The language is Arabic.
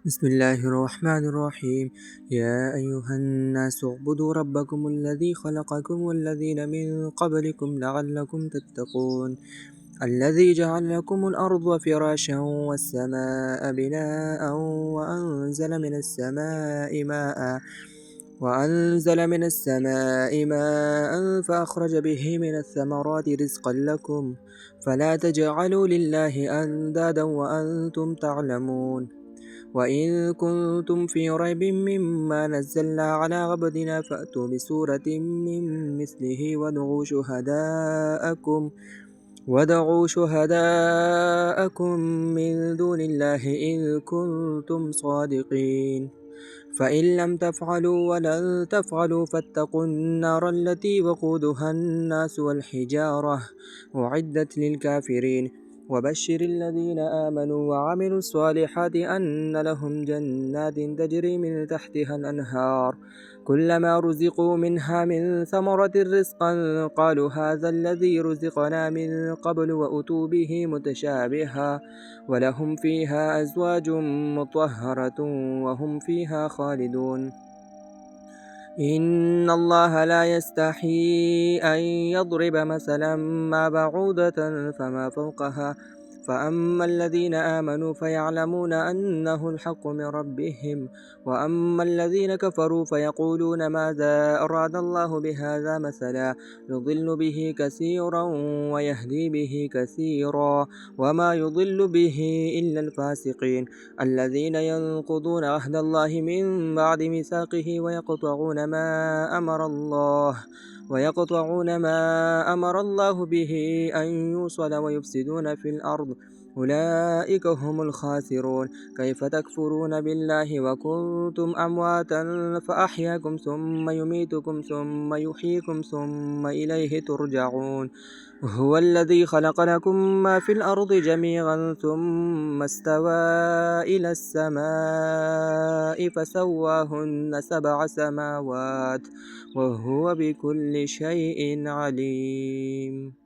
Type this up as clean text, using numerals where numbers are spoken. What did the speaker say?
بسم الله الرحمن الرحيم. يا أيها الناس اعبدوا ربكم الذي خلقكم والذين من قبلكم لعلكم تتقون. الذي جعل لكم الأرض فراشا والسماء بناء وأنزل من السماء ماء فأخرج به من الثمرات رزقا لكم فلا تجعلوا لله أندادا وأنتم تعلمون. وإن كنتم في ريب مما نزلنا على عبدنا فأتوا بسورة من مثله ودعوا شهداءكم من دون الله إن كنتم صادقين. فإن لم تفعلوا ولن تفعلوا فاتقوا النار التي وقودها الناس والحجارة أعدت للكافرين. وبشر الذين آمنوا وعملوا الصالحات أن لهم جنات تجري من تحتها الأنهار كلما رزقوا منها من ثمرة رزقا قالوا هذا الذي رزقنا من قبل وأتوا به متشابها ولهم فيها أزواج مطهرة وهم فيها خالدون. إن الله لا يستحيي أن يضرب مثلا ما بعوضة فما فوقها فأما الذين آمنوا فيعلمون أنه الحق من ربهم وأما الذين كفروا فيقولون ماذا أراد الله بهذا مثلا يضل به كثيرا ويهدي به كثيرا وما يضل به إلا الفاسقين الذين ينقضون عهد الله من بعد ميثاقه ويقطعون ما أمر الله به أن يوصل ويفسدون في الأرض أولئك هم الخاسرون. كيف تكفرون بالله وكنتم أمواتا فأحياكم ثم يميتكم ثم يحييكم ثم إليه ترجعون. هو الذي خلق لكم ما في الأرض جميعا ثم استوى إلى السماء فسواهن 7 سماوات وهو بكل شيء عليم.